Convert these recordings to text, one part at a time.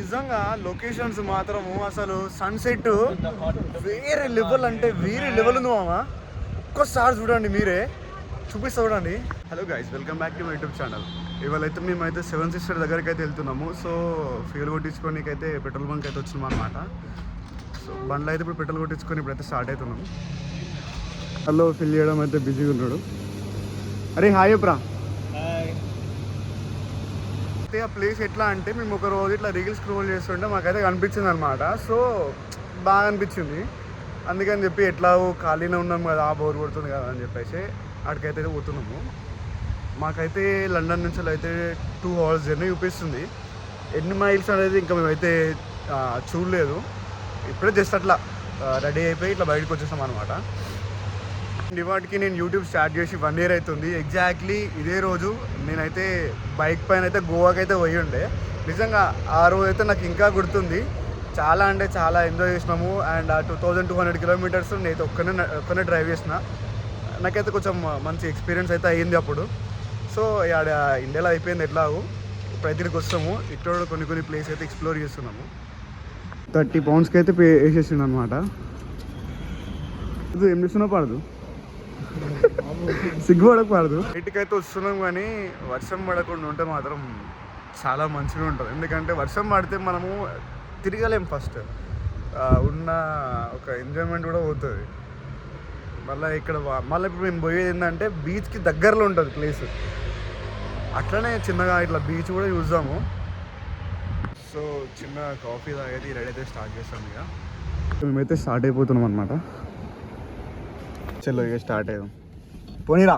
నిజంగా లొకేషన్స్ మాత్రము అసలు సన్సెట్ వేరే లెవెల్ అంటే వేరే లెవెల్ ఉంది మామ. ఒక్కసారి చూడండి, మీరే చూపిస్తా చూడండి. Hello guys, welcome back to my YouTube channel. ఇవాళైతే మేమైతే 7 సిస్టర్ దగ్గరికి అయితే వెళ్తున్నాము. సో ఫ్యూల్ కొట్టించుకోనికి అయితే పెట్రోల్ బంక్ అయితే వచ్చినాం అనమాట. సో బండ్లో అయితే ఇప్పుడు పెట్రోల్ కొట్టించుకొని ఇప్పుడైతే స్టార్ట్ అవుతున్నాము. హలో ఫిల్ చేయడం అయితే బిజీగా ఉన్నాడు. అరే హాయ్ ఎప్రా. అయితే ఆ ప్లేస్ ఎట్లా అంటే మేము ఒక రోజు ఇట్లా రీల్స్ స్క్రోల్ చేస్తుంటే మాకైతే కనిపించింది అనమాట. సో బాగా అనిపించింది, అందుకని చెప్పి ఎట్లా ఖాళీనే ఉన్నాం కదా, బోర్ కొడుతుంది కదా అని చెప్పేసి అక్కడికైతే పోతున్నాము. మాకైతే లండన్ నుంచి అయితే 2 hours జర్నీ చూపిస్తుంది. ఎన్ని మైల్స్ అనేది ఇంకా మేమైతే చూడలేదు. ఇప్పుడే జస్ట్ అట్లా రెడీ అయిపోయి ఇట్లా బయటకు వచ్చేసాం అనమాట. ఇవాటికి నేను యూట్యూబ్ స్టార్ట్ చేసి 1 year అవుతుంది. ఎగ్జాక్ట్లీ ఇదే రోజు నేనైతే బైక్ పైన అయితే గోవాకి అయితే పోయి ఉండే. నిజంగా ఆ రోజు అయితే నాకు ఇంకా గుర్తుంది. చాలా అంటే చాలా ఎంజాయ్ చేసినాము. అండ్ ఆ 2200 kilometers నేను ఒక్కనే డ్రైవ్ చేసిన. నాకైతే కొంచెం మంచి ఎక్స్పీరియన్స్ అయితే అయ్యింది అప్పుడు. సో ఆడ ఇండియాలో అయిపోయింది ఎట్లాగో. ఇప్పుడు ఇక్కడికి వస్తాము. ఇక్కడ కొన్ని ప్లేస్ అయితే ఎక్స్ప్లోర్ చేస్తున్నాము. 30 poundsకి అయితే పే వేసేసిండు అనమాట. ఇది ఏం చేస్తున్నా పడదు, సిగ్గుపడకూడదు. ఇంటికైతే వస్తున్నాం, కానీ వర్షం పడకుండా ఉంటే మాత్రం చాలా మంచిగా ఉంటుంది. ఎందుకంటే వర్షం పడితే మనము తిరగలేం. ఫస్ట్ ఉన్న ఒక ఎంజాయ్మెంట్ కూడా పోతుంది. మళ్ళీ ఇప్పుడు మేము పోయేది ఏంటంటే బీచ్కి దగ్గరలో ఉంటుంది ప్లేస్. అట్లనే చిన్నగా ఇట్లా బీచ్ కూడా చూద్దాము. సో చిన్న కాఫీ తాగైతే రెడీ అయితే స్టార్ట్ చేస్తాం. ఇక మేమైతే స్టార్ట్ అయిపోతున్నాం అనమాట. చలో ఇక స్టార్ట్ అయ్యాం. పోనీరా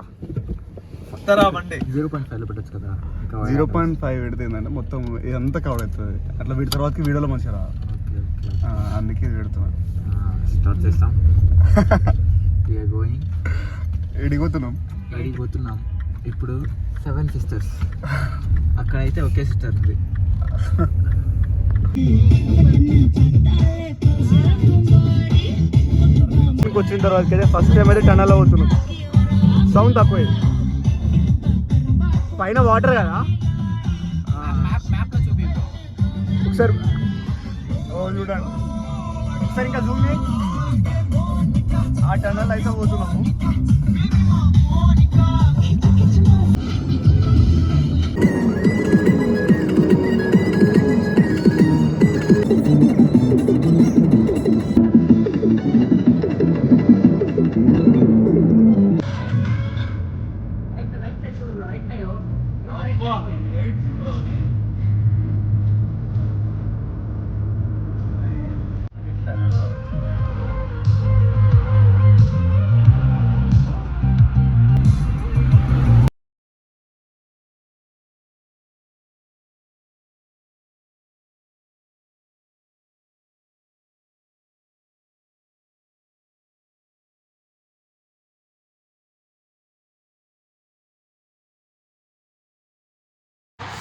బండి 0.5 పెట్టచ్చు కదా. 0.5 పెడితే ఏంటంటే మొత్తం ఇదంతా కవర్ అవుతుంది. అట్లా వీడి తర్వాతకి వీడియోలో మంచిగా రాదు, అందుకే పెడుతున్నాను. స్టార్ట్ చేస్తాం. ఎడిగిపోతున్నాం. ఇప్పుడు 7 sisters. అక్కడైతే ఒకే సిస్టర్ ఉంది. వచ్చిన తర్వాత అయితే ఫస్ట్ టైం అయితే టనల్ అవుతున్నాం. సౌండ్ తక్కువ, పైన వాటర్ కదా. ఒకసారి చూడండి, ఒకసారి ఇంకా జూమ్ చేయి. ఆ టనల్ అయితే పోతున్నాము.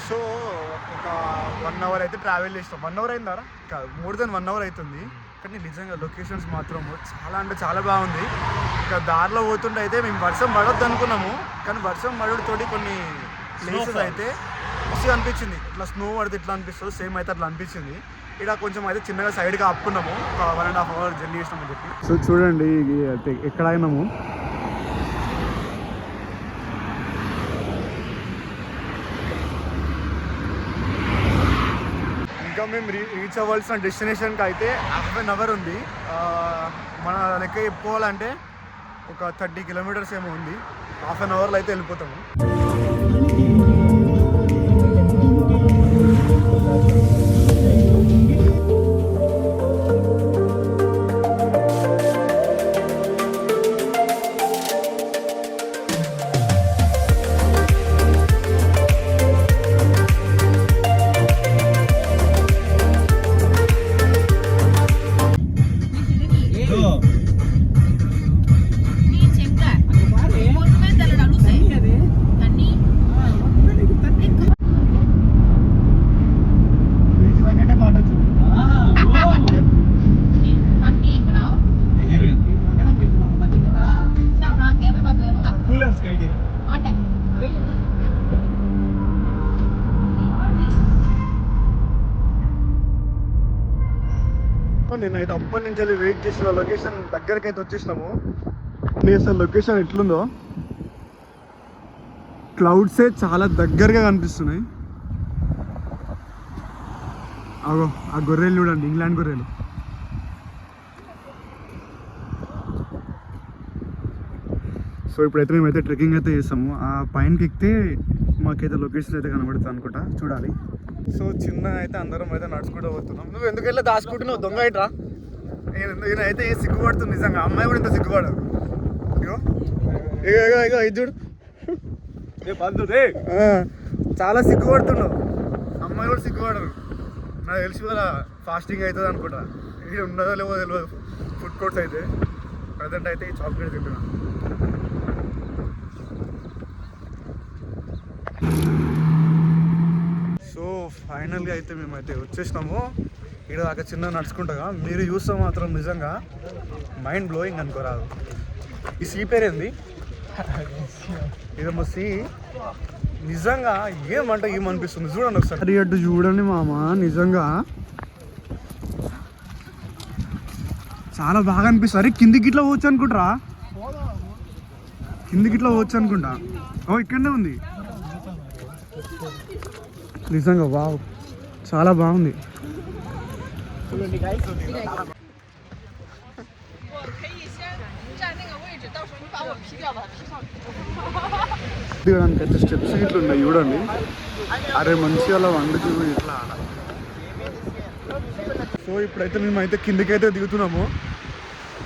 సో ఒక 1 hour అయితే ట్రావెల్ చేస్తాం. 1 hour అయిందా? కాదు, మోర్ దెన్ 1 hour అవుతుంది. కానీ నిజంగా లొకేషన్స్ మాత్రం చాలా అంటే చాలా బాగుంది. ఇంకా దారిలో పోతుంటే అయితే మేము వర్షం పడొద్దు అనుకున్నాము, కానీ వర్షం పడడంతోటి కొన్ని ప్లేసెస్ అయితే మస్తు అనిపించింది. ఇట్లా స్నో పడితే ఇట్లా అనిపిస్తుంది, సేమ్ అయితే అట్లా అనిపించింది. ఇక్కడ కొంచెం అయితే చిన్నగా సైడ్గా ఆపుకున్నాము. ఒక 1.5 hour జర్నీ చేసినామని చెప్పి. సో చూడండి ఎక్కడ అయినాము. ఇంకా మేము రీచ్ అవ్వాల్సిన డెస్టినేషన్కి అయితే 1/2 hour ఉంది. మన లెక్క చెప్పుకోవాలంటే ఒక 30 kilometers ఏమో ఉంది. 1/2 hourలో అయితే వెళ్ళిపోతాము. Ni నేనైతే అప్పటి నుంచి వెళ్ళి వెయిట్ చేసిన లొకేషన్ దగ్గరికి అయితే వచ్చేసినాము. అసలు లొకేషన్ ఎట్లుందో, క్లౌడ్సే చాలా దగ్గరగా కనిపిస్తున్నాయి. అగో ఆ గొర్రెలు చూడండి, ఇంగ్లాండ్ గొర్రెలు. సో ఇప్పుడైతే మేమైతే ట్రెక్కింగ్ అయితే చేస్తాము. ఆ పైనకి ఎక్కితే మాకైతే లొకేషన్ అయితే కనబడుతుంది అనుకుంటా, చూడాలి. సో చిన్న అయితే అందరం అయితే నడుచుకుంటూ పోతున్నాం. నువ్వు ఎందుకు వెళ్ళి దాచుకుంటున్నావు, దొంగ అయిట్రా. నేనైతే సిగ్గుపడుతుంది నిజంగా, అమ్మాయి కూడా ఇంత సిగ్గుపడదు. ఇగో ఇగో ఇగో ఇది చూడు, చాలా సిగ్గుపడుతున్నావు. అమ్మాయి కూడా సిగ్గుపడరు. నాకు తెలిసి వాళ్ళ ఫాస్టింగ్ అవుతుంది అనుకుంటా. ఇది ఉండదో లేవో తెలియదు. ఫుడ్ కోర్ట్స్ అయితే ప్రజెంట్ అయితే చాక్లెట్ తింటున్నా. సో ఫైనల్గా అయితే మేమైతే వచ్చేసినాము. ఇక్కడ దాకా చిన్న నడుచుకుంటాగా మీరు చూస్తే మాత్రం నిజంగా మైండ్ బ్లోయింగ్ అనుకోరాదు. ఈ సీ పేరేంది, ఇదేమో సీ. నిజంగా ఏమంటే ఏమనిపిస్తుంది చూడండి ఒకసారి. అటు చూడండి మామ, నిజంగా చాలా బాగా అనిపిస్తుంది. అరే కిందికి ఇట్లా పోవచ్చు అనుకుంటారా, కిందికి ఇట్లా పోవచ్చు అనుకుంటా. ఓ ఇక్కడనే ఉంది నిజంగా. వావ్, చాలా బాగుంది. దిగడానికి అయితే స్టెప్స్ ఇట్లా ఉన్నాయి చూడండి. అరే మంచిగా అలా వండుకు ఇట్లా. సో ఇప్పుడైతే మేమైతే కిందికైతే దిగుతున్నాము.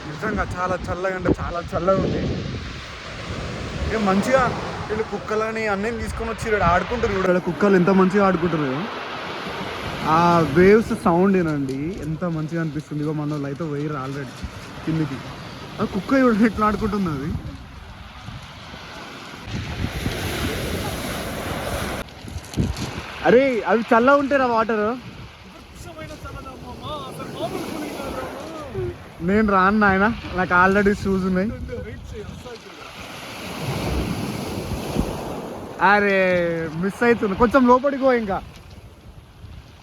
నిజంగా చాలా చల్లగా అంటే చాలా చల్లగా ఉంది. ఇక మంచిగా వీళ్ళు కుక్కలని అన్నీ తీసుకొని వచ్చి ఇక్కడ ఆడుకుంటారు. ఇక్కడ కుక్కలు ఎంత మంచిగా ఆడుకుంటారు. ఆ వేవ్స్ సౌండ్ ఏనండి ఎంత మంచిగా అనిపిస్తుంది. ఇగో మన వాళ్ళు అయితే వేయరు ఆల్రెడీ కిందికి. ఆ కుక్క చూడండి ఎట్లా ఆడుకుంటుంది. అది అరే అవి చల్లగా ఉంటారా వాటర్. నేను రాను నాయన, నాకు ఆల్రెడీ షూస్ ఉన్నాయి. అరే మిస్ అవుతుంది, కొంచెం లోపలికి పో. ఇంకా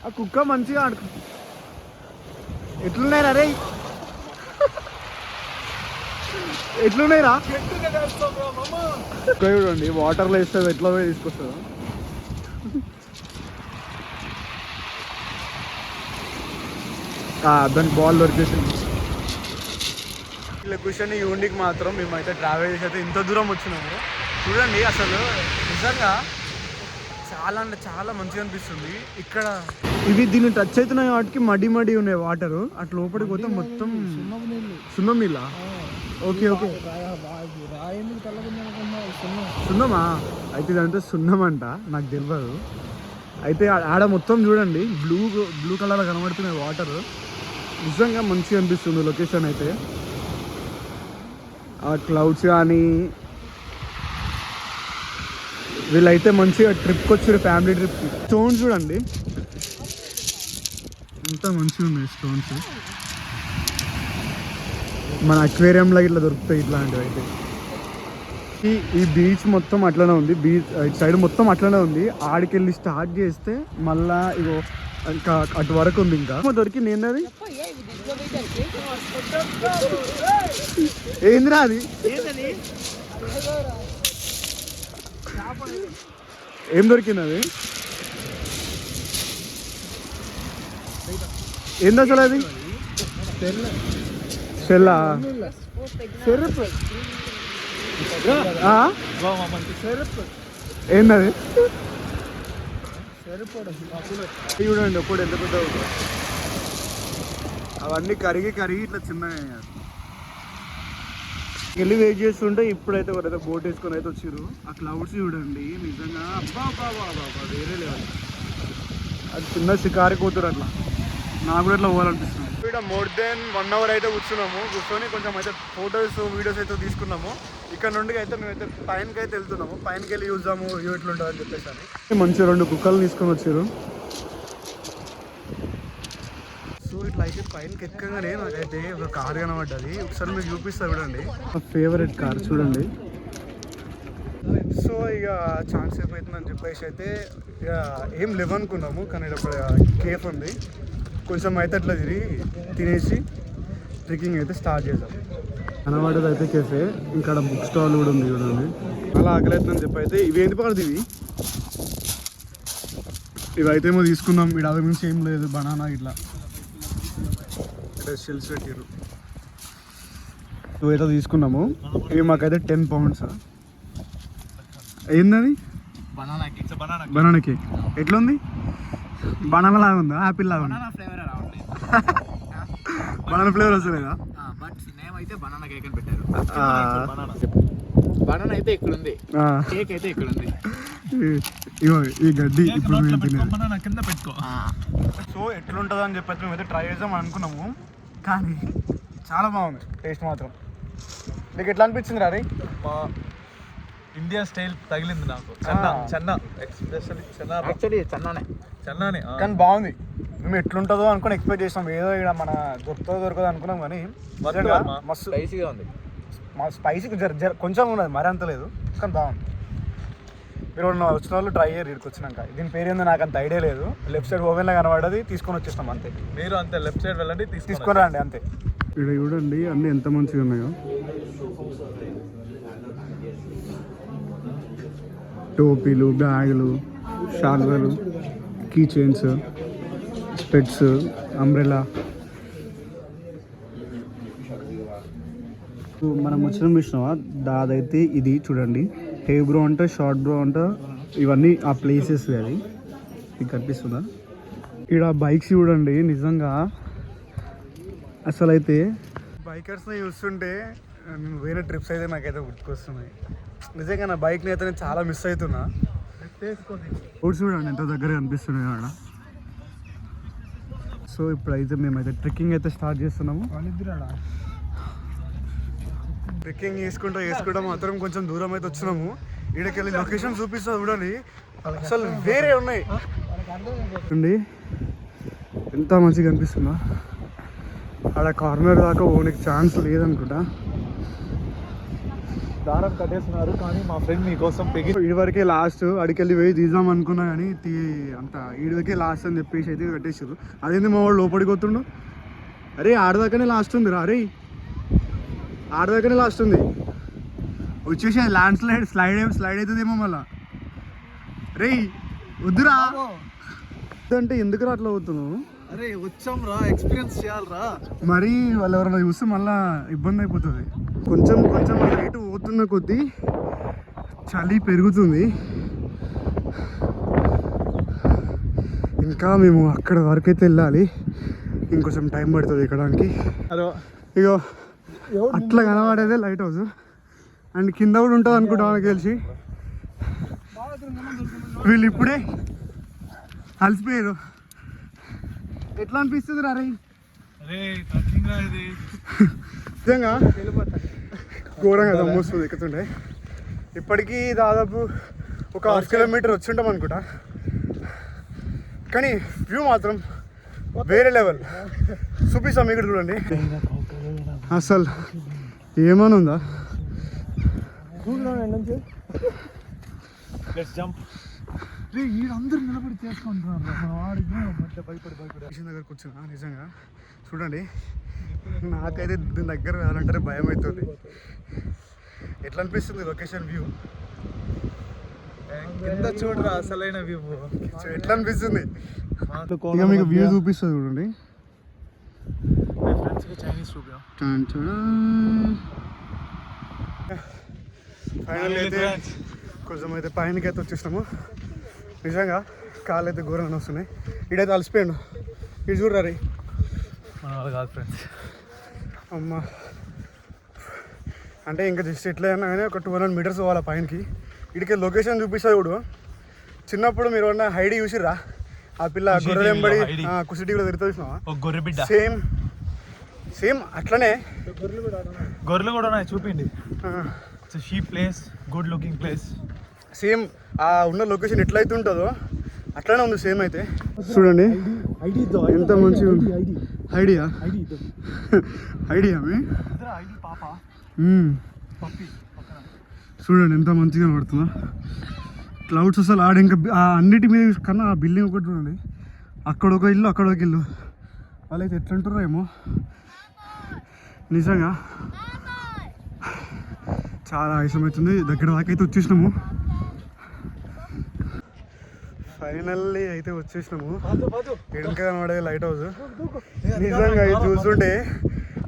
ఆ కుక్క మంచిగా ఆడుకు. ఎట్లున్నాయిరా రే, ఎట్లున్నాయిరా. చూడండి వాటర్లో వేస్తే ఎట్లా పోయి తీసుకొస్తుంది. దానికి బాల్ దొరికేసింది. లొకేషన్ యూనిక్ మాత్రం మేమైతే ట్రావెల్ చేసి అయితే ఇంత దూరం వచ్చినాము. చూడండి అసలు నిజంగా చాలా అంటే చాలా మంచిగా అనిపిస్తుంది. ఇక్కడ ఇవి దీన్ని టచ్ అవుతున్నాయి వాటికి మడి మడి ఉన్నాయి వాటర్. అట్లా లోపలికి పోతే మొత్తం సున్నం నీళ్ళ. ఓకే ఓకే, సున్నమా అయితే ఇదంతా సున్నం అంట, నాకు తెలియదు. అయితే ఆడ మొత్తం చూడండి బ్లూ కలర్ కనబడుతున్నాయి వాటర్. నిజంగా మంచిగా అనిపిస్తుంది లొకేషన్ అయితే. ఆ క్లౌడ్స్ కానీ వీళ్ళైతే మంచిగా ట్రిప్కి వచ్చారు, ఫ్యామిలీ ట్రిప్కి. స్టోన్స్ చూడండి ఎంత మంచిగా ఉన్నాయి స్టోన్స్. మన అక్వేరియంలో ఇట్లా దొరుకుతాయి ఇట్లాంటివి. అయితే ఈ బీచ్ మొత్తం అట్లనే ఉంది, బీచ్ ఇటు సైడ్ మొత్తం అట్లనే ఉంది. ఆడికెళ్ళి స్టార్ట్ చేస్తే మళ్ళా ఇగో ఇంకా అటు వరకు ఉంది. ఇంకా దొరికింది ఏంది, ఏందిరా అది, ఏం దొరికింది అది, ఏంది అసలు అది. సెల్లా సెరుపు ఏందది చూడండి అప్పుడు ఎంత పెద్ద. అవన్నీ కరిగి ఇట్లా చిన్నగా వెళ్ళి వెయిట్ చేస్తుంటే ఇప్పుడైతే ఎవరైతే బోట్ వేసుకొని అయితే వచ్చారు. ఆ క్లౌడ్స్ చూడండి నిజంగా అబ్బా బాబా బాబా వేరే లేదు. అది చిన్న షికారి కూతురు అట్లా. నాకు కూడా ఇట్లా పోవాలనిపిస్తుంది. ఇక్కడ మోర్ దెన్ 1 hour అయితే కూర్చొని కొంచెం అయితే ఫొటోస్ వీడియోస్ అయితే తీసుకున్నాము. ఇక్కడ నుండి అయితే మేమైతే పైనకి అయితే వెళ్తున్నాము. పైనకి వెళ్ళి చూద్దాము వ్యూ ఎట్లుంటుంది అని చెప్పేసి అని. మంచిగా 2 కుక్కలు తీసుకొని వచ్చారు. సో ఇట్లా అయితే పైనకి ఎక్కగానే నాకైతే ఒక కార్ కనబడ్డది. ఒకసారి మీకు చూపిస్తా చూడండి. మా ఫేవరెట్ కార్ చూడండి. సో ఇక ఛాన్స్ అయిపోతుందని చెప్పేసి అయితే ఇక ఏం లేవనుకున్నాము. కానీ ఇక్కడ కేఫ్ ఉంది. కొంచెం అయితే అట్లా తినేసి ట్రెక్కింగ్ అయితే స్టార్ట్ చేద్దాం. కనబడేది అయితే కేఫే, ఇంకా బుక్ స్టాల్ కూడా ఉంది చూడండి. అలా ఆకలిస్తుందని చెప్పి అయితే ఇవి ఏంటి పడుతుంది, ఇవి అయితే ఏమో తీసుకుందాం. ఇక్కడ అవి మించి ఏం లేదు, బనానా ఇట్లా షెల్స్ పెట్టారు. ఇవైతే తీసుకున్నాము. ఇవి మాకైతే 10 pounds. ఏందని బనానా కేక్ ఎట్లా ఉంది? బనానా లాగా ఉందా, యాపిల్ లాగా ఉందా? బనానా ఫ్లేవర్ వస్తలేదా? బనానా కేక్ అని పెట్టారు. బనానా అయితే ఇక్కడ ఉంది, కేక్ అయితే ఇక్కడ ఉంది. ఇగో ఈ గడ్డి ఇప్పుడు కింద పెట్టుకో. సో ఎట్లుంటుంది అని చెప్పేసి మేమైతే ట్రై చేద్దాం అనుకున్నాము, కానీ చాలా బాగుంది టేస్ట్ మాత్రం. నీకు ఎట్లా అనిపించింది రా? ఇండియా స్టైల్ తగిలింది నాకు. చెన్న ఎక్స్పెషల్లీ చెన్నానే కానీ బాగుంది. మేము ఎట్లుంటుందో అనుకుని ఎక్స్పెక్ట్ చేసాం. ఏదో ఇక్కడ మన దొరకదో అనుకున్నాం, కానీ మస్తు స్పైసీగా ఉంది. స్పైసీ కొంచెం ఉన్నది, మరీ అంత లేదు, కానీ బాగుంది. మీరు వచ్చిన వాళ్ళు ట్రై చేయరు ఇక్కడికి వచ్చినాక. దీని పేరు ఏందో నాకు అంత ఐడియా లేదు. లెఫ్ట్ సైడ్ ఓవెన్లో కనబడ్డది, తీసుకొని వచ్చేస్తాం అంతే. మీరు అంతే లెఫ్ట్ సైడ్ వెళ్ళండి, తీసుకొని రండి అంతే. ఇక్కడ చూడండి అన్నీ ఎంత మంచిగా ఉన్నాయో. టోపీలు, బ్యాగులు, షాల్వలు, కీ చైన్స్, స్పెట్స్, అంబ్రెలా. మనం వచ్చిన మిషనవా దాదైతే ఇది చూడండి. హే బ్రో అంట, షార్ట్ బ్రో అంట, ఇవన్నీ ఆ ప్లేసెస్. అది మీకు కనిపిస్తుందా? ఇక్కడ బైక్స్ చూడండి. నిజంగా అసలు అయితే బైకర్స్ని చూస్తుంటే నేను వేరే ట్రిప్స్ అయితే నాకైతే గుర్తుకొస్తున్నాయి. నిజంగా నా బైక్ని అయితే నేను చాలా మిస్ అవుతున్నా. రోడ్స్ చూడండి ఎంత దగ్గర కనిపిస్తున్నాయి అక్కడ. సో ఇప్పుడైతే మేమైతే ట్రెక్కింగ్ అయితే స్టార్ట్ చేస్తున్నాము. ట్రెక్కింగ్ వేసుకుంటా మాత్రం కొంచెం దూరం అయితే వచ్చినాము. ఈడకెళ్ళి లొకేషన్ చూపిస్తా చూడండి, అసలు వేరే ఉన్నాయి అండి. ఎంత మంచిగా కనిపిస్తుందా? ఆడ కార్నర్ దాకా పోనీకి ఛాన్స్ లేదనుకుంటా. దారం కట్టేస్తున్నారు, కానీ మా ఫ్రెండ్ మీకోసం ఈడి వరకే లాస్ట్. అడికెళ్ళి పోయి తీద్దాం అనుకున్నా కానీ అంత ఈడి వరకే లాస్ట్ అని చెప్పేసి అయితే కట్టేసారు. అదేంది మా వాడు లోపలికి పోతుండు. అరే ఆడదాకానే లాస్ట్ ఉంది రా, అరే ఆడదాకానే లాస్ట్ ఉంది. వచ్చేసి ల్యాండ్ స్లైడ్ అవుతుందేమో మళ్ళా. రే వద్దురా అంటే ఎందుకురా అట్లా అవుతున్నావు? అరే వచ్చాం రా, ఎక్స్పీరియన్స్ చేయాలరా. మరి వాళ్ళు ఎవరైనా చూస్తే మళ్ళీ ఇబ్బంది అయిపోతుంది. కొంచెం రేటు పోతున్న కొద్దీ చలి పెరుగుతుంది. ఇంకా మేము అక్కడ వరకు అయితే వెళ్ళాలి, ఇంకొంచెం టైం పడుతుంది ఎక్కడానికి. ఇగో అట్లా కనబడేదే లైట్ హౌస్, అండ్ కింద కూడా ఉంటుంది అనుకుంటా నాకు తెలిసి. వీళ్ళు ఇప్పుడే అలసిపోయారు. ఎట్లా అనిపిస్తుంది రా? నిజంగా ఘోరంగా దమ్మొస్తుంది ఎక్కుతుంటే. ఇప్పటికీ దాదాపు ఒక 1/2 kilometer వచ్చి ఉంటాం అనుకుంటా, కానీ వ్యూ మాత్రం వేరే లెవెల్. చూపిస్తాం ఇక్కడ చూడండి, అసలు ఏమైనా ఉందా? అందరూ నిలబడి చేసుకుంటున్నారు. దగ్గరకు వచ్చిన నిజంగా చూడండి, నాకైతే దీని దగ్గర వెళ్ళాలంటే భయం అవుతుంది. ఎట్లా అనిపిస్తుంది లొకేషన్ వ్యూ? కింద చూడరా అసలైన వ్యూ. ఎట్లా అనిపిస్తుంది? ఇక మీకు వ్యూ చూపిస్తుంది చూడండి. ఫైనల్ అయితే కొంచెం అయితే పైనకి అయితే వచ్చేసినాము. నిజంగా కాళ్ళు అయితే ఘోరంగా వస్తున్నాయి. ఇడైతే అలసిపోయాడు. ఇటు చూడరా రే. కాదు ఫ్రెండ్స్, అమ్మ అంటే ఇంకా జస్ట్ ఎట్లయినా కానీ ఒక 200 meters పోవాలి పైనకి. ఇడికి లొకేషన్ చూపిస్తుంది ఇప్పుడు. చిన్నప్పుడు మీరు ఉన్న హైడీ చూసిర్రా? ఆ పిల్ల గొర్రెలు వెంబడి కుసిటీ కూడా తిరుగుతూ చూసినావా? గొర్రె బిడ్డ సేమ్ అట్లనే గొర్రెలు కూడా ఉన్నాయి, చూపిండి. Sheep place, good looking place. Same ఆ ఉన్న లొకేషన్ ఎట్లయితే ఉంటుందో అట్లానే ఉంది సేమ్. అయితే చూడండి ఎంత మంచిగా ఉంది. ఐడియా చూడండి ఎంత మంచిగా పడుతుందో క్లౌడ్స్. అసలు ఆడ ఇంకా అన్నిటి మీద కన్నా ఆ బిల్డింగ్ ఒకటి చూడండి, అక్కడ ఒక ఇల్లు అక్కడ ఒక ఇల్లు. వాళ్ళైతే ఎట్లుంటారో ఏమో నిజంగా చాలా ఇష్టమవుతుంది. దగ్గర దాకా అయితే వచ్చేసినాము. ఫైనల్లీ అయితే వచ్చేసినాము. వెనక కనబడే లైట్ హౌస్ నిజంగా ఇది చూస్తుంటే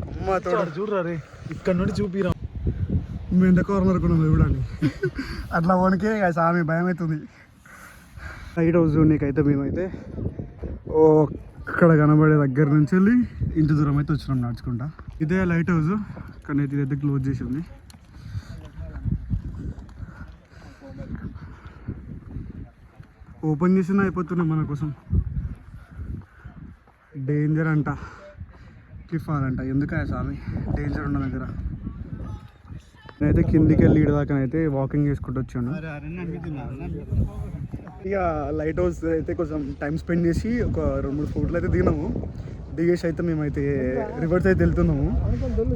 అమ్మ చూడరా రే, ఇక్కడ నుండి చూపిరా. మేము ఎంత కార్నర్ కొన్నాము చూడండి. అట్లా వణికే సామి భయం అవుతుంది. లైట్ హౌస్ నీకైతే మేమైతే అక్కడ కనబడే దగ్గర నుంచి వెళ్ళి ఇంటి దూరం అయితే వచ్చినాం నడుచుకుంటా. ఇదే లైట్ హౌస్, కానీ అయితే ఇదైతే క్లోజ్ చేసి ఉంది. ఓపెన్ చేసినా అయిపోతున్నాం మన కోసం. డేంజర్ అంట, క్లిఫ్ అంట. ఎందుకు స్వామి డేంజర్ ఉన్న దగ్గర. నేనైతే కిందికి వెళ్ళి దాకా అయితే వాకింగ్ చేసుకుంటూ వచ్చాను. ఇక లైట్ హౌస్ అయితే కొంచెం టైం స్పెండ్ చేసి ఒక 2-3 ఫోటోలు అయితే దిగినాము. దిగేసి అయితే మేమైతే రివర్స్ అయితే వెళ్తున్నాము.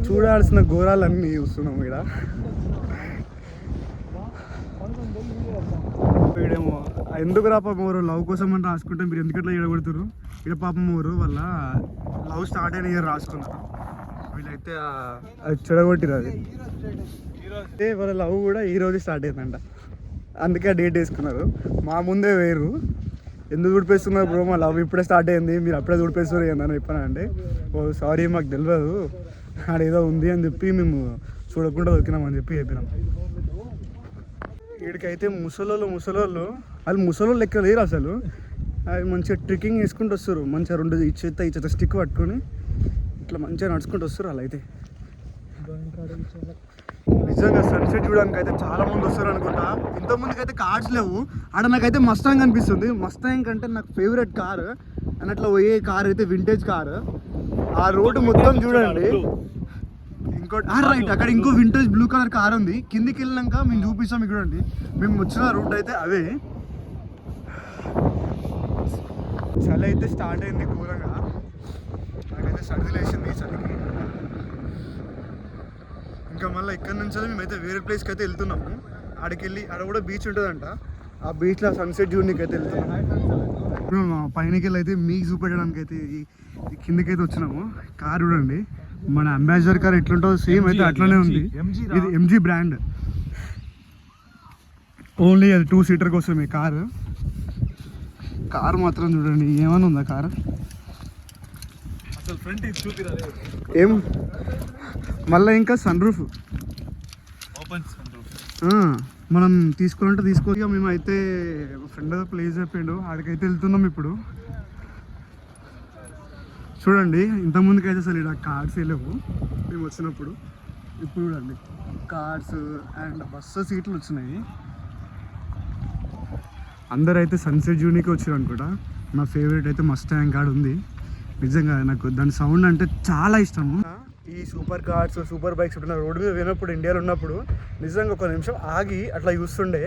చూడాల్సిన ఘోరాలన్నీ చూస్తున్నాము. ఇక్కడ వీడేమో ఎందుకు రా పాపం ఊరు లవ్ కోసం అని రాసుకుంటే మీరు ఎందుకట్లా ఎడగొడుతున్నారు. ఇక్కడ పాపం ఊరు వల్ల లవ్ స్టార్ట్ అయిన ఇయర్ రాసుకున్నారు. వీళ్ళైతే అది చెడగొట్టిరు. అది వాళ్ళ లవ్ కూడా ఈ రోజు స్టార్ట్ అయిందంట. అందుకే ఆ డేట్ వేసుకున్నారు. మా ముందే వేరు. ఎందుకు దుడిపేస్తున్నారు బ్రో, మా లవ్ ఇప్పుడే స్టార్ట్ అయింది, మీరు అప్పుడే దుడిపేస్తున్నారు ఏందని చెప్పానంటే, ఓ సారీ మాకు తెలియదు, ఆడేదో ఉంది అని చెప్పి మేము చూడకుండా దొరికినామని చెప్పి చెప్పినాం. వీడికైతే ముసలోళ్ళు వాళ్ళు ముసలోళ్ళు లెక్క లేరు అసలు. అవి మంచిగా ట్రెక్కింగ్ వేసుకుంటూ వస్తారు. మంచిగా 2 ఈ చేత స్టిక్ పట్టుకొని ఇట్లా మంచిగా నడుచుకుంటూ వస్తారు. వాళ్ళు అయితే నిజంగా సన్సెట్ చూడడానికి అయితే చాలా మంది వస్తారు అనుకుంటా. ఇంతకుముందుకు అయితే కార్స్ లేవు. ఆడ నాకైతే మస్తాంగ్ అనిపిస్తుంది. మస్తాంగ్ అంటే నాకు ఫేవరెట్ కార్ అన్నట్లు పోయే కార్ అయితే వింటేజ్ కార్. ఆ రోడ్డు మొత్తం చూడండి. ఇంకోటి రైట్, అక్కడ ఇంకో వింటేజ్ బ్లూ కలర్ కార్ ఉంది. కిందికి వెళ్ళినాక మేము చూపిస్తాం. మీకు చూడండి, మేము వచ్చిన రూట్ అయితే అవే. చలి అయితే స్టార్ట్ అయింది ఘోరంగా. నాకైతే సర్ది లేచింది చలికి. ఇంకా మళ్ళీ ఇక్కడ నుంచి మేమైతే వేరే ప్లేస్కి అయితే వెళ్తున్నాము. ఆడికెళ్ళి ఆడ కూడా బీచ్ ఉంటుందంట. ఆ బీచ్లో సన్సెట్ చూడడానికి అయితే వెళ్తున్నాము. పైనకి వెళ్ళి అయితే మీకు చూపెట్టడానికి అయితే ఈ కిందకి అయితే వచ్చినాము. కార్ చూడండి, మన అంబాసిడర్ కార్ ఎట్లుంటుందో సేమ్ అయితే అట్లనే ఉంది. ఇది ఎంజీ బ్రాండ్. ఓన్లీ అది 2 సీటర్ కోసమే కారు మాత్రం చూడండి ఏమైనా ఉందా కారు. అసలు ఫ్రంట్ చూపిరా ఏం మళ్ళీ ఇంకా sun roof open sun roof మనం తీసుకోవాలంటే తీసుకో. మేమైతే ఫ్రెండ్ ప్లేస్ చెప్పిండు, ఆడికైతే వెళ్తున్నాం ఇప్పుడు. చూడండి, ఇంతకుముందుకు అయితే అసలు ఇక్కడ కార్స్ వెళ్ళవు మేము వచ్చినప్పుడు. ఇప్పుడు చూడండి కార్స్ అండ్ బస్సు సీట్లు వచ్చినాయి. అందరైతే సన్సెట్ జూనికి వచ్చారు అనుకుంటా. నా ఫేవరెట్ అయితే మస్టాంగ్ కార్డ్ ఉంది. నిజంగా నాకు దాని సౌండ్ అంటే చాలా ఇష్టము. ఈ సూపర్ కార్స్ సూపర్ బైక్స్ ఉంటున్న రోడ్డు మీద పోయినప్పుడు ఇండియాలో ఉన్నప్పుడు నిజంగా ఒక నిమిషం ఆగి అట్లా చూస్తుండే.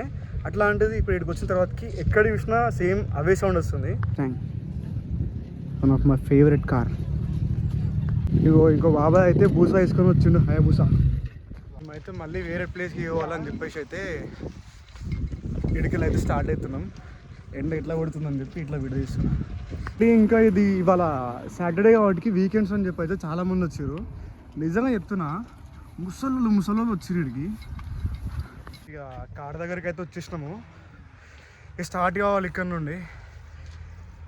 అట్లాంటిది ఇప్పుడు ఇక్కడికి వచ్చిన తర్వాతకి ఎక్కడ చూసినా సేమ్ అవే సౌండ్ వస్తుంది. One of my favourite car. ఇంకో బాబాయ్ అయితే బూసా వేసుకొని వచ్చిండు, హయాబూసా. మేమైతే మళ్ళీ వేరే ప్లేస్కి పోవాలని చెప్పేసి అయితే ఇడికెళ్ళి అయితే స్టార్ట్ అవుతున్నాం. ఎండ ఎట్లా కొడుతుందని చెప్పి ఇట్లా వీడియో తీస్తున్నాం. ఇంకా ఇది ఇవాళ సాటర్డే కాబట్టి వీకెండ్స్ అని చెప్పి అయితే చాలామంది వచ్చారు. నిజంగా చెప్తున్నా, ముసలోళ్ళు వచ్చారు ఇక్కడికి. ఇక కార్ దగ్గరికి అయితే వచ్చేసినాము. ఇక స్టార్ట్ కావాలి ఇక్కడ నుండి.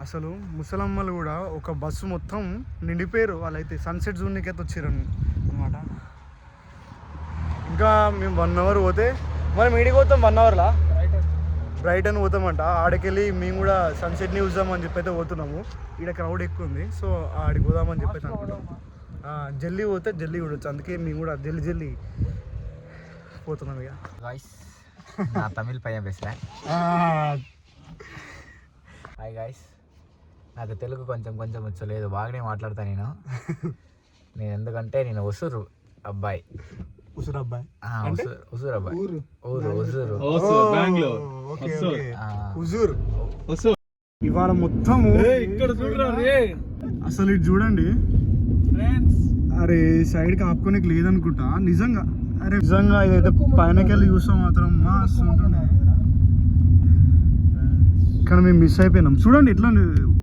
అసలు ముసలమ్మలు కూడా ఒక బస్సు మొత్తం నిండిపోయారు. వాళ్ళైతే సన్సెట్ జూన్కి అయితే వచ్చారు అనమాట. ఇంకా మేము 1 అవర్ పోతే మనం ఈడికి పోతాం. 1 అవర్లా బ్రైటన్ పోతామంట. ఆడికెళ్ళి మేము కూడా సన్సెట్ని చూద్దామని చెప్పి అయితే పోతున్నాము. ఇక్కడ క్రౌడ్ ఎక్కువ ఉంది, సో ఆడికి పోదామని చెప్పేసి అనుకుంటాం. జల్దీ పోతే జల్దీ చూడొచ్చు. అందుకే మేము కూడా జల్దీ పోతున్నాం. ఇక గాయ్స్ నా తమిళ్ పైన బెస్రా. హాయ్ గాయ్స్, నాకు తెలుగు కొంచెం వచ్చలేదు, బాగానే మాట్లాడతా నేను ఎందుకంటే నేను ఒసూరు అబ్బాయి. ఉసూరు అబ్బాయి, ఉసూరు అబ్బాయి, హుజూర్. ఇవాళ మొత్తం ఇక్కడ చూడరా అసలు ఇది చూడండి. అరే సైడ్కి ఆపుకోనికి లేదనుకుంటా. నిజంగా ఇదైతే పైనకి వెళ్ళి చూస్తాం మాత్రం మస్తు ఉంటుండే. కానీ మేము మిస్ అయిపోయినాం. చూడండి ఎట్లా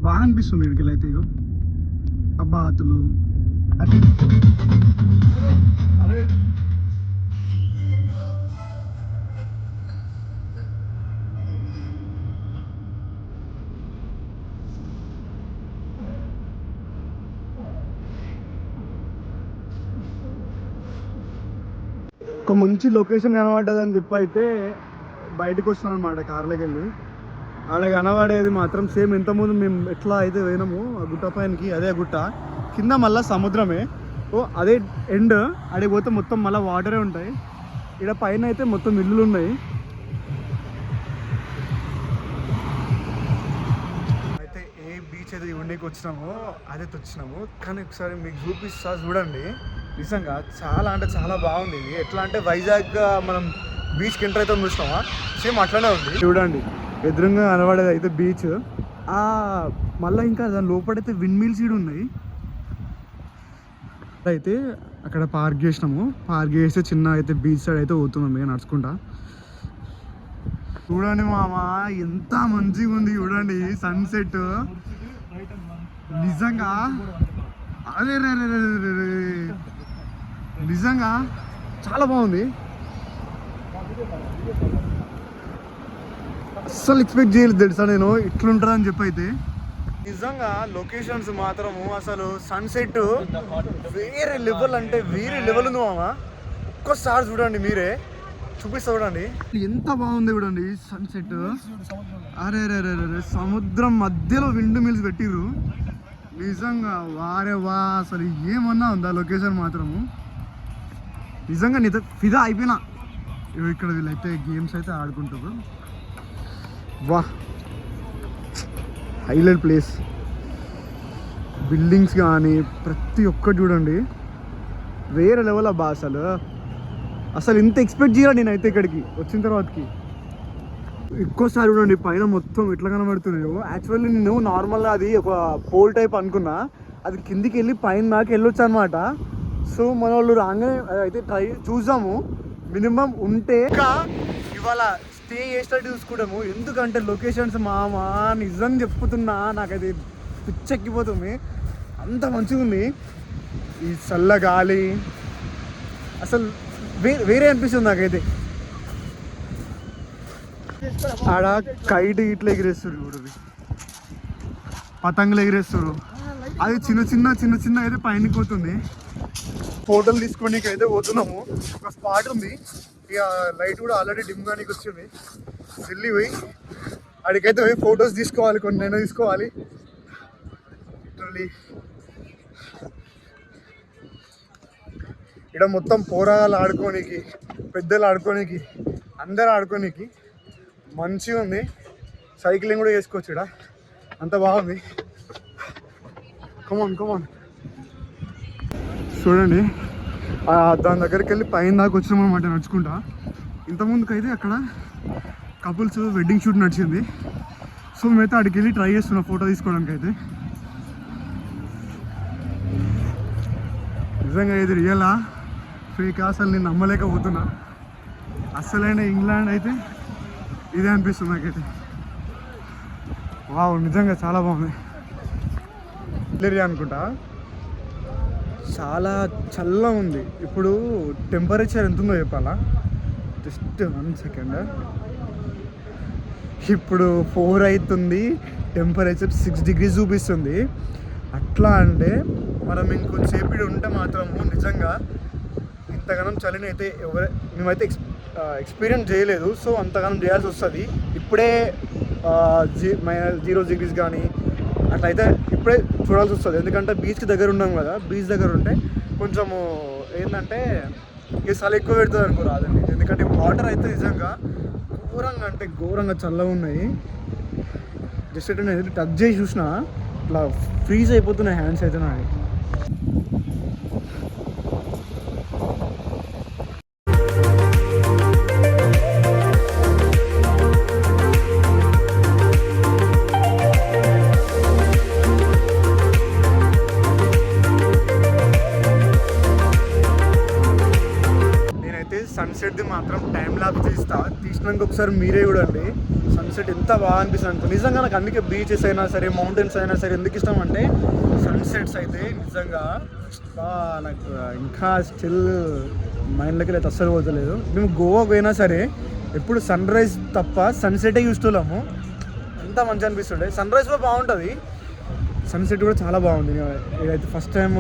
బాగా అనిపిస్తుంది ఇక్కడికి అయితే. బాతులు అది ఒక మంచి లొకేషన్ కనబడ్డదని చెప్పి అయితే బయటకు వస్తున్నాం అనమాట కార్లోకి వెళ్ళి. ఆడ కనబడేది మాత్రం సేమ్ ఇంతకుముందు మేము ఎట్లా అయితే పోయినాము ఆ గుట్ట పైనకి, అదే గుట్ట కింద మళ్ళీ సముద్రమే. ఓ అదే ఎండ్ అడిగి పోతే మొత్తం మళ్ళీ వాటరే ఉంటాయి. ఇక్కడ పైన అయితే మొత్తం ఇల్లులు ఉన్నాయి. అయితే ఏ బీచ్ అయితే ఉండేకి వచ్చినామో అదే వచ్చినాము, కానీ ఒకసారి మీకు చూపిస్తా చూడండి. నిజంగా చాలా అంటే చాలా బాగుంది ఇది. ఎట్లా అంటే వైజాగ్ మనం బీచ్కి ఎంటర్ అయితే చూసినామా సేమ్ అట్లానే ఉంది. చూడండి ఎదురుగా కనబడేది అయితే బీచ్, మళ్ళీ ఇంకా దాని లోపలైతే విండ్ మిల్స్ కూడా ఉన్నాయి. అయితే అక్కడ పార్క్ చేసినాము, పార్క్ చేస్తే చిన్న అయితే బీచ్ సైడ్ అయితే పోతున్నాం ఇక నడుచుకుంటా. చూడండి మామ ఎంత మంచిగా ఉంది చూడండి సన్సెట్. నిజంగా అదే నిజంగా చాలా బాగుంది. అస్సలు ఎక్స్పెక్ట్ చేయలేదు తెలుసా నేను ఇట్లుంటుందని చెప్పి. అయితే నిజంగా లొకేషన్స్ మాత్రము అసలు సన్సెట్ వేరే లెవెల్ అంటే వేరే లెవెల్ ఉంది మామ. ఒక్కసారి చూడండి మీరే, చూపిస్తా చూడండి ఎంత బాగుంది చూడండి సన్సెట్. అరే రే సముద్రం మధ్యలో విండ్ మిల్స్ పెట్టిర్రు. నిజంగా వారే వా అసలు ఏమన్నా ఉందా లొకేషన్ మాత్రము. నిజంగా నీతో ఫిదా అయిపోయినా. ఇక్కడ వీళ్ళైతే గేమ్స్ అయితే ఆడుకుంటారు. వా హైలైట్ ప్లేస్. బిల్డింగ్స్ కానీ ప్రతి ఒక్కటి చూడండి వేరే లెవెల్ అబ్బా. అసలు ఇంత ఎక్స్పెక్ట్ చేయాలి నేనైతే ఇక్కడికి వచ్చిన తర్వాతకి. ఎక్కువసారి చూడండి పైన మొత్తం ఎట్లా కనబడుతున్నాయో. యాక్చువల్లీ నేను నార్మల్గా అది ఒక పోల్ టైప్ అనుకున్నా, అది కిందికి వెళ్ళి పైన దాకా వెళ్ళొచ్చు అనమాట. సో మన వాళ్ళు రాగానే అయితే ట్రై చూసాము, మినిమం ఉంటే ఇంకా ఇవాళ స్టే చేసేటట్టు చూసుకుంటాము. ఎందుకంటే లొకేషన్స్ మామా నిజం చెప్పుతున్నా నాకైతే పిచ్చెక్కిపోతుంది, అంత మంచిగా ఉంది. ఈ చల్ల గాలి అసలు వేరే అనిపిస్తుంది నాకైతే. ఆడ కైట్ ఇట్లా ఎగిరేస్తారు చూడు, పతంగులు ఎగిరేస్తారు. అది చిన్న చిన్న అయితే పైనకి పోతుంది. ఫోటోలు తీసుకోడానికి అయితే పోతున్నాము. ఒక స్పాట్ ఉంది, ఇక లైట్ కూడా ఆల్రెడీ డిమ్ గానికి వచ్చింది. ఢిల్లీ పోయి అడిగైతే పోయి ఫొటోస్ తీసుకోవాలి, కొన్ని నేను తీసుకోవాలి. ఇక్కడ మొత్తం పోరాగాలు ఆడుకోనికి, పెద్దలు ఆడుకోనికి, అందరు ఆడుకోనికి మంచిగా ఉంది. సైక్లింగ్ కూడా చేసుకోవచ్చు ఇక్కడ, అంత బాగుంది. కమాన్ చూడండి దాని దగ్గరికి వెళ్ళి పైన దాకా వచ్చినాం అనమాట నడుచుకుంటా. ఇంతకుముందుకైతే అక్కడ కపుల్స్ వెడ్డింగ్ షూట్ నడిచింది. సో మేమైతే అక్కడికి వెళ్ళి ట్రై చేస్తున్నాం ఫోటో తీసుకోవడానికి. అయితే నిజంగా ఇది రియలా ఫేక్ అసలు నేను నమ్మలేకపోతున్నా. అసలైన ఇంగ్లాండ్ అయితే ఇదే అనిపిస్తుంది నాకైతే. వావ్ నిజంగా చాలా బాగుంది. ఏరియా అనుకుంటా, చాలా చల్లగా ఉంది. ఇప్పుడు టెంపరేచర్ ఎంత ఉందో చెప్పాలా, జస్ట్ 1 సెకండ్. ఇప్పుడు 4 అవుతుంది, టెంపరేచర్ 6 degrees చూపిస్తుంది. అట్లా అంటే మనం ఇంకొంచెంసేపు ఉంటే మాత్రము నిజంగా ఇంతగానం చలిని అయితే మేమైతే ఎక్స్పీరియన్స్ చేయలేదు. సో అంతగానం చేయాల్సి వస్తుంది. ఇప్పుడే -0 degrees కానీ అట్లయితే ఇప్పుడే చూడాల్సి వస్తుంది. ఎందుకంటే బీచ్కి దగ్గర ఉన్నాం కదా, బీచ్ దగ్గర ఉంటే కొంచెము ఏంటంటే ఈ చలి ఎక్కువ పెడుతుంది అనుకో రాదండి. ఎందుకంటే వాటర్ అయితే నిజంగా ఘోరంగా అంటే ఘోరంగా చల్లగా ఉన్నాయి. జస్ట్ అయితే నేను టచ్ చేసి చూసినా ఇట్లా ఫ్రీజ్ అయిపోతున్నాయి హ్యాండ్స్ అయితే నాది. సన్సెట్ది మాత్రం టైం ల్యాప్స్ తీసినాక ఒకసారి మీరే చూడండి సన్సెట్ ఎంత బాగా అనిపిస్తుంది అనుకో. నిజంగా నాకు అందుకే బీచెస్ అయినా సరే, మౌంటైన్స్ అయినా సరే ఎందుకు ఇష్టం అంటే సన్సెట్ సన్సెట్స్ అయితే నిజంగా నాకు ఇంకా స్టిల్ మైండ్లోకి అయితే అస్సలు పోతలేదు. మేము గోవా పోయినా సరే ఎప్పుడు సన్ రైజ్ తప్ప సన్సెటే చూస్తున్నాము. అంతా మంచిగా అనిపిస్తుండే. సన్ రైజ్ కూడా బాగుంటుంది, సన్సెట్ కూడా చాలా బాగుంది. ఇదైతే ఫస్ట్ టైం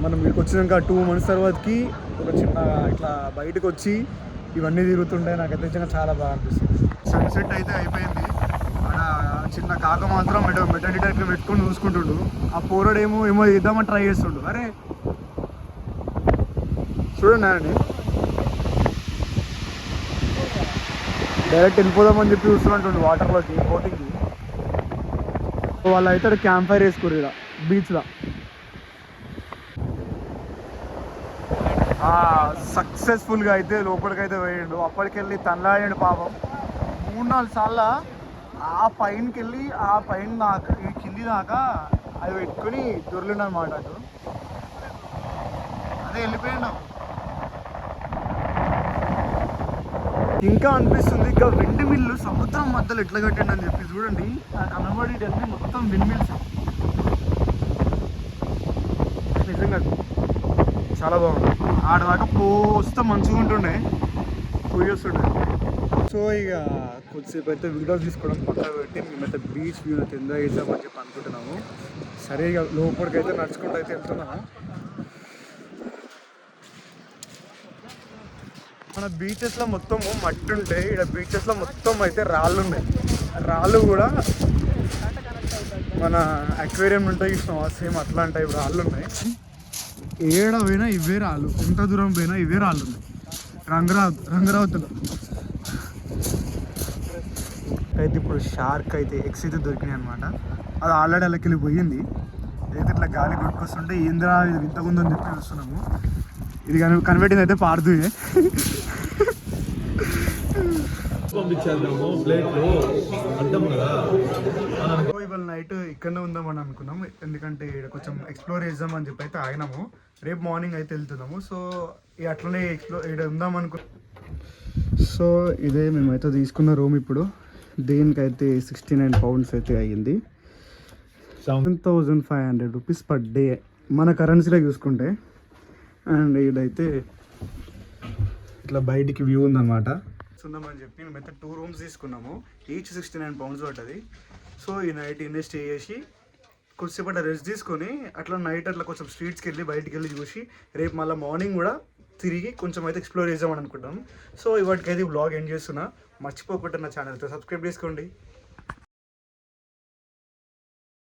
మనం ఇక్కడికి వచ్చినాక 2 months తర్వాతకి ఒక చిన్న ఇట్లా బయటకు వచ్చి ఇవన్నీ తిరుగుతుంటే నాకైతే నిజంగా చాలా బాగా అనిపిస్తుంది. సన్సెట్ అయితే అయిపోయింది. ఆడ చిన్న కాక మాత్రం మెటల్ టైప్లో పెట్టుకొని చూసుకుంటుండు. ఆ పోరడేమో ఏమో ఇద్దామని ట్రై చేస్తుండు. అరే చూడండి అండి, డైరెక్ట్ వెళ్ళిపోదామని చెప్పి చూస్తున్నట్టుండు వాటర్లోకి, బోటింగ్కి. వాళ్ళు అయితే క్యాంప్ ఫైర్ వేసుకోరు ఇక్కడ బీచ్లో. సక్సెస్ఫుల్గా అయితే లోపలికైతే పోయిండు. అప్పటికెళ్ళి తనలాడాడు పాపం. 3-4 సార్లు ఆ పైనకి వెళ్ళి ఆ పైన దాకా ఈ కింది దాకా అది పెట్టుకుని దొర్లిండు అనమాట. అటు అదే వెళ్ళిపోయాడు. ఇంకా అనిపిస్తుంది ఇంకా విండ్ మిల్లు సముద్రం మధ్యలో ఎట్లా కట్టిండు అని చెప్పి. చూడండి కనబడేటన్నీ మొత్తం విండ్ మిల్స్. నిజంగా చాలా బాగుంది. ఆడదాకా పోస్తే మంచిగా ఉంటుండే, పోయి వస్తుండే. సో ఇక కొద్దిసేపు అయితే వీడియోస్ తీసుకోవడం పక్కన పెట్టి మేమైతే బీచ్ వ్యూ అయితే ఎంజాయ్ చేద్దామని చెప్పి అనుకుంటున్నాము. సరే ఇక లోపలికి అయితే నడుచుకుంటూ అయితే వెళ్తున్నాము. మన బీచెస్లో మొత్తము మట్టి ఉంటాయి, ఇక్కడ బీచెస్లో మొత్తం అయితే రాళ్ళు ఉన్నాయి. రాళ్ళు కూడా మన అక్వేరియం ఉంటాయి చూసినావా, సేమ్ అట్లాంటి టైప్ రాళ్ళు ఉన్నాయి. ఏడ పోయినా ఇవే రాళ్ళు, ఎంత దూరం పోయినా ఇవే రాళ్ళు ఉన్నాయి. రంగరావతిలో అయితే ఇప్పుడు షార్క్ అయితే ఎగ్స్ అయితే దొరికినాయి అనమాట. అది ఆల్రెడీ అల్లకెళ్ళి పోయింది. అయితే ఇట్లా గాలి కొట్టుకొస్తుంటే ఏంద్రా ఇది వింతకుందని చెప్పి చూస్తున్నాము. ఇది కనిపెట్టింది అయితే పారుతుంది. ఇవాళ నైట్ ఇక్కడనే ఉందామని అనుకున్నాం, ఎందుకంటే ఇక్కడ కొంచెం ఎక్స్ప్లోర్ చేద్దాం అని చెప్పి అయితే ఆగినాము. రేపు మార్నింగ్ అయితే వెళ్తున్నాము. సో అట్లనే ఇక్కడ ఉందాం అనుకో. సో ఇదే మేమైతే తీసుకున్న రూమ్. ఇప్పుడు దీనికైతే 69 pounds అయితే అయ్యింది. 7,500 rupees పర్ డే మన కరెన్సీలో చూసుకుంటే. అండ్ ఇదైతే ఇట్లా బయటికి వ్యూ ఉందన్నమాట. ఉందామని చెప్పి మేమైతే 2 rooms తీసుకున్నాము. ఈచ్ 69 pounds పడ్డది. సో ఈ నైట్ ఇన్నే స్టే చేసి కొద్దిసేపు అట్లా రెస్ట్ తీసుకొని అట్లా నైట్ అట్లా కొంచెం స్ట్రీట్స్కి వెళ్ళి బయటికి వెళ్ళి చూసి రేపు మళ్ళీ మార్నింగ్ కూడా తిరిగి కొంచెం అయితే ఎక్స్ప్లోర్ చేద్దామని అనుకుంటాం. సో ఇవాటికైతే బ్లాగ్ ఎండ్ చేస్తున్నా. మర్చిపోకుండా నా ఛానల్తో సబ్స్క్రైబ్ చేసుకోండి.